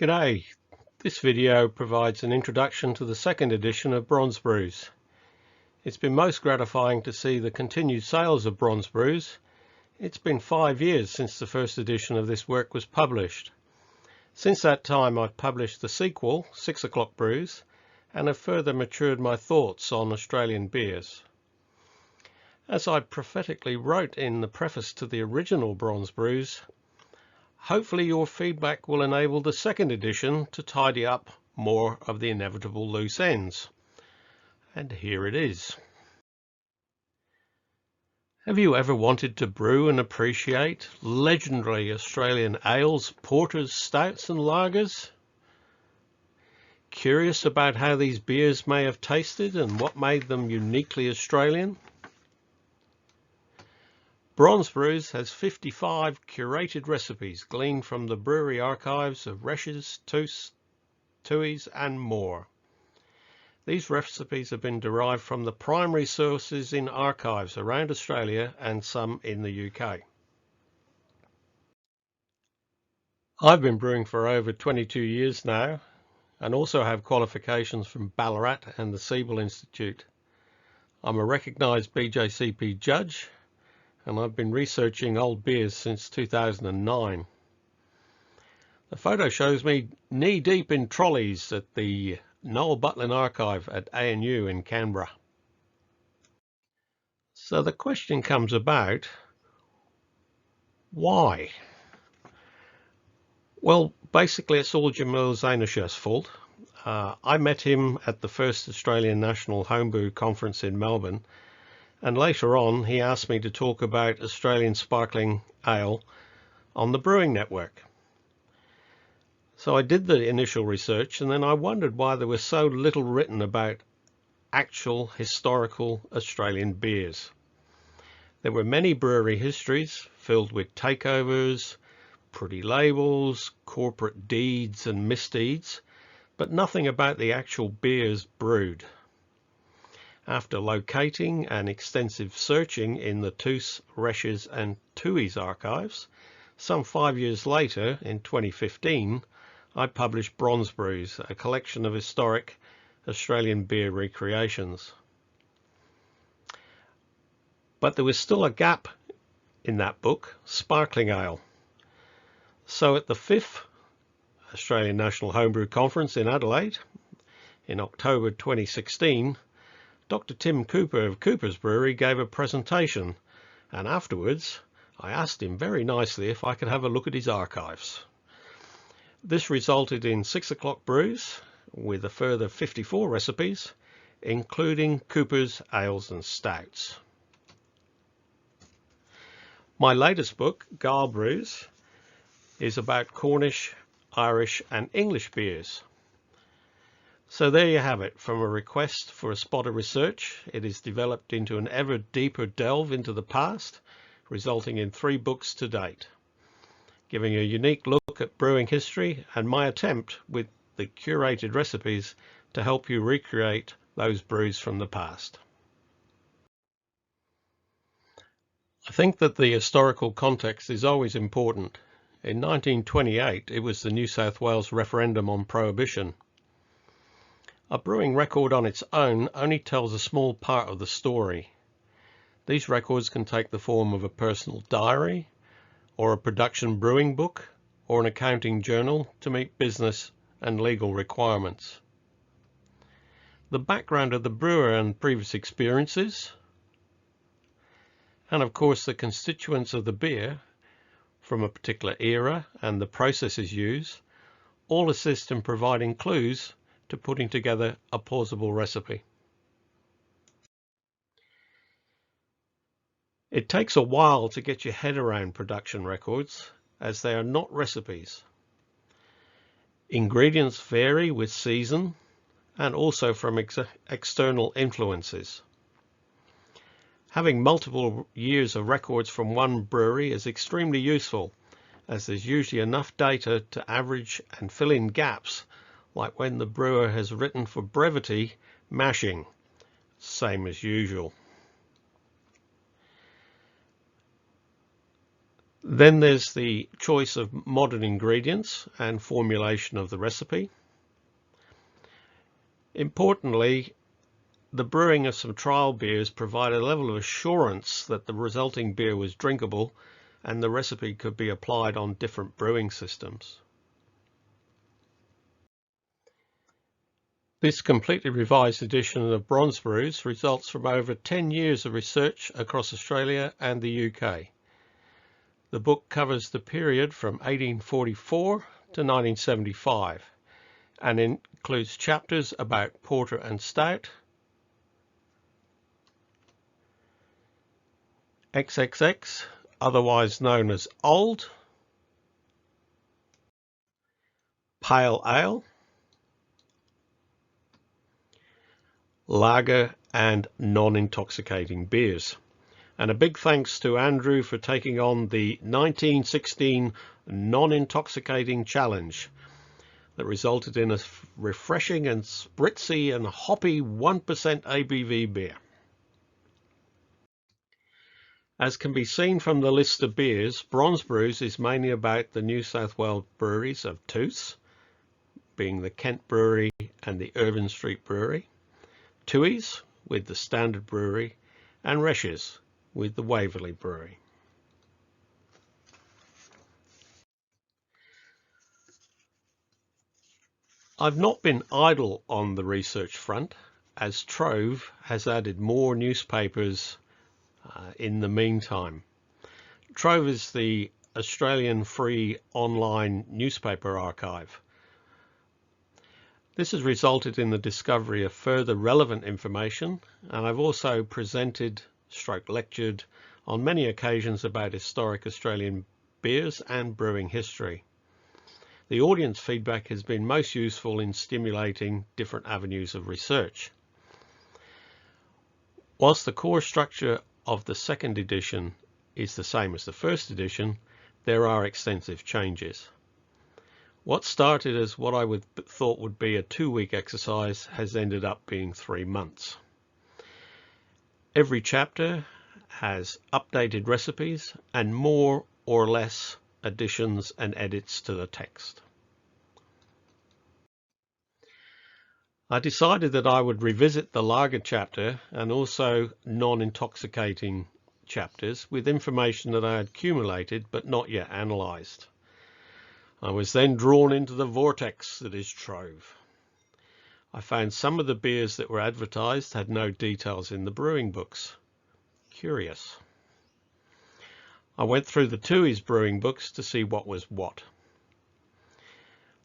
G'day, this video provides an introduction to the second edition of Bronze Brews. It's been most gratifying to see the continued sales of Bronze Brews. It's been 5 years since the first edition of this work was published. Since that time I've published the sequel, 6 O'Clock Brews, and have further matured my thoughts on Australian beers. As I prophetically wrote in the preface to the original Bronze Brews, hopefully your feedback will enable the second edition to tidy up more of the inevitable loose ends. And here it is. Have you ever wanted to brew and appreciate legendary Australian ales, porters, stouts and lagers? Curious about how these beers may have tasted and what made them uniquely Australian? Bronze Brews has 55 curated recipes gleaned from the brewery archives of Reshes, Tooheys and more. These recipes have been derived from the primary sources in archives around Australia and some in the UK. I've been brewing for over 22 years now and also have qualifications from Ballarat and the Siebel Institute. I'm a recognised BJCP judge, and I've been researching old beers since 2009. The photo shows me knee-deep in trolleys at the Noel Butlin Archive at ANU in Canberra. So the question comes about, why? Well, basically it's all Jamil Zainash's fault. I met him at the first Australian National Homebrew Conference in Melbourne, and later on he asked me to talk about Australian sparkling ale on the Brewing Network. So I did the initial research, and then I wondered why there was so little written about actual historical Australian beers. There were many brewery histories filled with takeovers, pretty labels, corporate deeds and misdeeds, but nothing about the actual beers brewed. After locating and extensive searching in the Toos, Reshes and Tooheys archives, some 5 years later, in 2015, I published Bronze Brews, a collection of historic Australian beer recreations. But there was still a gap in that book, sparkling ale. So at the 5th Australian National Homebrew Conference in Adelaide, in October 2016, Dr. Tim Cooper of Cooper's Brewery gave a presentation, and afterwards I asked him very nicely if I could have a look at his archives. This resulted in 6 O'Clock Brews with a further 54 recipes, including Cooper's ales and stouts. My latest book, Gyle Brews, is about Cornish, Irish and English beers. So there you have it. From a request for a spot of research, it is developed into an ever deeper delve into the past, resulting in 3 books to date, giving a unique look at brewing history and my attempt with the curated recipes to help you recreate those brews from the past. I think that the historical context is always important. In 1928, it was the New South Wales referendum on prohibition. A brewing record on its own only tells a small part of the story. These records can take the form of a personal diary, or a production brewing book, or an accounting journal to meet business and legal requirements. The background of the brewer and previous experiences, and of course the constituents of the beer from a particular era and the processes used, all assist in providing clues to putting together a plausible recipe. It takes a while to get your head around production records, as they are not recipes. Ingredients vary with season and also from external influences. Having multiple years of records from one brewery is extremely useful, as there's usually enough data to average and fill in gaps, like when the brewer has written for brevity, mashing, same as usual. Then there's the choice of modern ingredients and formulation of the recipe. Importantly, the brewing of some trial beers provided a level of assurance that the resulting beer was drinkable and the recipe could be applied on different brewing systems. This completely revised edition of Brews results from over 10 years of research across Australia and the UK. The book covers the period from 1844 to 1975 and includes chapters about porter and stout, XXX, otherwise known as Old, Pale Ale, Lager and non-intoxicating beers. And a big thanks to Andrew for taking on the 1916 non-intoxicating challenge that resulted in a refreshing and spritzy and hoppy 1% ABV beer. As can be seen from the list of beers, Brews is mainly about the New South Wales breweries of Tooths, being the Kent Brewery and the Irvine Street Brewery, Tooheys with the Standard Brewery, and Reshes with the Waverley Brewery. I've not been idle on the research front, as Trove has added more newspapers in the meantime. Trove is the Australian free online newspaper archive. This has resulted in the discovery of further relevant information, and I've also presented, lectured on many occasions about historic Australian beers and brewing history. The audience feedback has been most useful in stimulating different avenues of research. Whilst the core structure of the second edition is the same as the first edition, there are extensive changes. What started as what I thought would be a 2-week exercise has ended up being 3 months. Every chapter has updated recipes and more or less additions and edits to the text. I decided that I would revisit the lager chapter and also non-intoxicating chapters with information that I had accumulated but not yet analysed. I was then drawn into the vortex that is Trove. I found some of the beers that were advertised had no details in the brewing books. Curious. I went through the Tooheys brewing books to see what was what.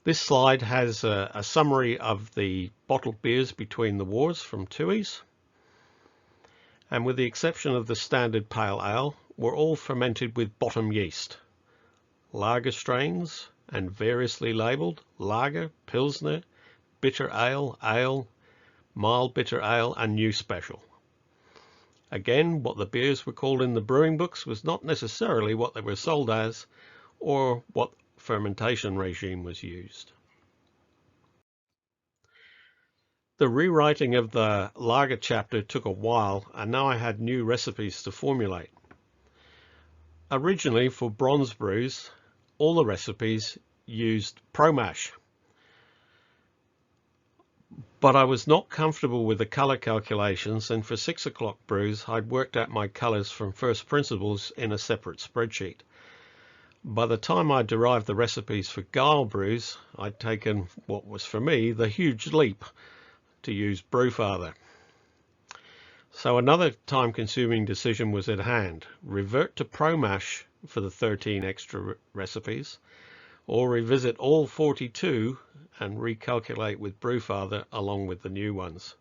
This slide has a summary of the bottled beers between the wars from Tooheys, and with the exception of the standard pale ale, were all fermented with bottom yeast, lager strains, and variously labelled lager, pilsner, bitter ale, mild bitter ale, and new special. Again, what the beers were called in the brewing books was not necessarily what they were sold as or what fermentation regime was used. The rewriting of the lager chapter took a while, and now I had new recipes to formulate. Originally for bronze brews, all the recipes used pro mash, but I was not comfortable with the colour calculations, and for 6 o'clock brews I'd worked out my colours from first principles in a separate spreadsheet. By the time I derived the recipes for Guile brews, I'd taken what was for me the huge leap to use Brewfather. So another time-consuming decision was at hand: revert to pro mash for the 13 extra recipes, or revisit all 42 and recalculate with Brewfather along with the new ones.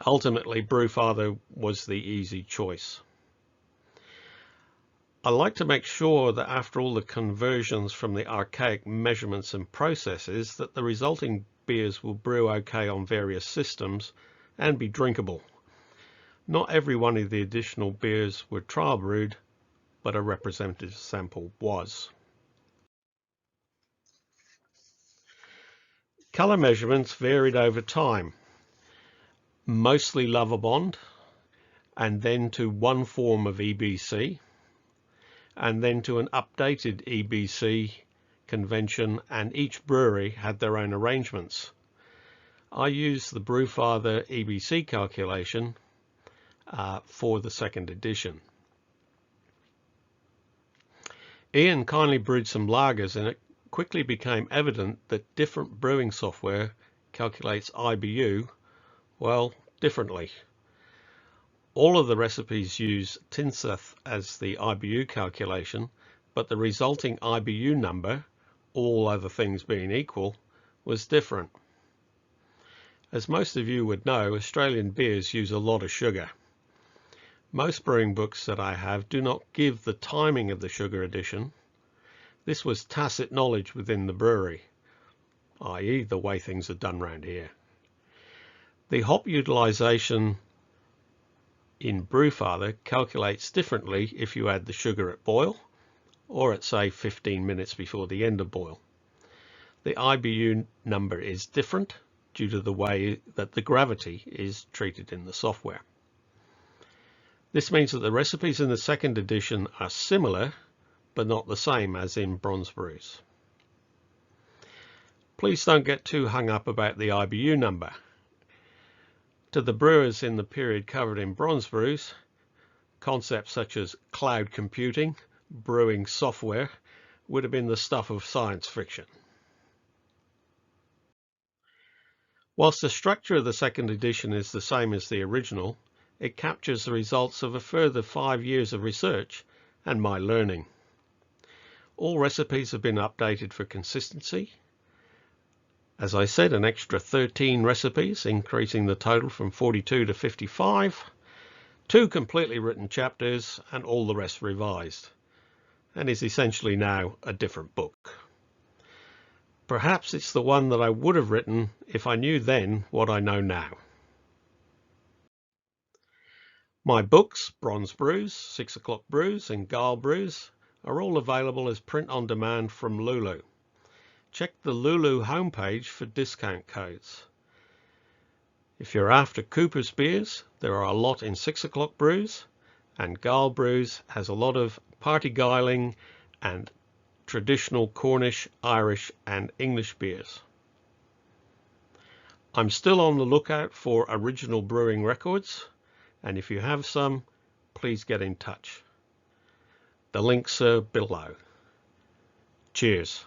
Ultimately, Brewfather was the easy choice. I like to make sure that after all the conversions from the archaic measurements and processes, that the resulting beers will brew okay on various systems and be drinkable. Not every one of the additional beers were trial brewed, but a representative sample was. Colour measurements varied over time, mostly Lovibond, and then to one form of EBC, and then to an updated EBC convention, and each brewery had their own arrangements. I used the Brewfather EBC calculation for the second edition. Ian kindly brewed some lagers, and it quickly became evident that different brewing software calculates IBU, well, differently. All of the recipes use Tinseth as the IBU calculation, but the resulting IBU number, all other things being equal, was different. As most of you would know, Australian beers use a lot of sugar. Most brewing books that I have do not give the timing of the sugar addition. This was tacit knowledge within the brewery, i.e. the way things are done around here. The hop utilization in Brewfather calculates differently if you add the sugar at boil or at, say, 15 minutes before the end of boil. The IBU number is different due to the way that the gravity is treated in the software. This means that the recipes in the second edition are similar, but not the same as in Bronze Brews. Please don't get too hung up about the IBU number. To the brewers in the period covered in Bronze Brews, concepts such as cloud computing, brewing software, would have been the stuff of science fiction. Whilst the structure of the second edition is the same as the original, it captures the results of a further 5 years of research and my learning. All recipes have been updated for consistency. As I said, an extra 13 recipes, increasing the total from 42 to 55, 2 completely written chapters, and all the rest revised, and is essentially now a different book. Perhaps it's the one that I would have written if I knew then what I know now. My books, Bronze Brews, 6 O'Clock Brews and Gale Brews, are all available as print on demand from Lulu. Check the Lulu homepage for discount codes. If you're after Cooper's beers, there are a lot in 6 O'Clock Brews, and Gale Brews has a lot of party giling and traditional Cornish, Irish and English beers. I'm still on the lookout for original brewing records, and if you have some, please get in touch. The links are below. Cheers.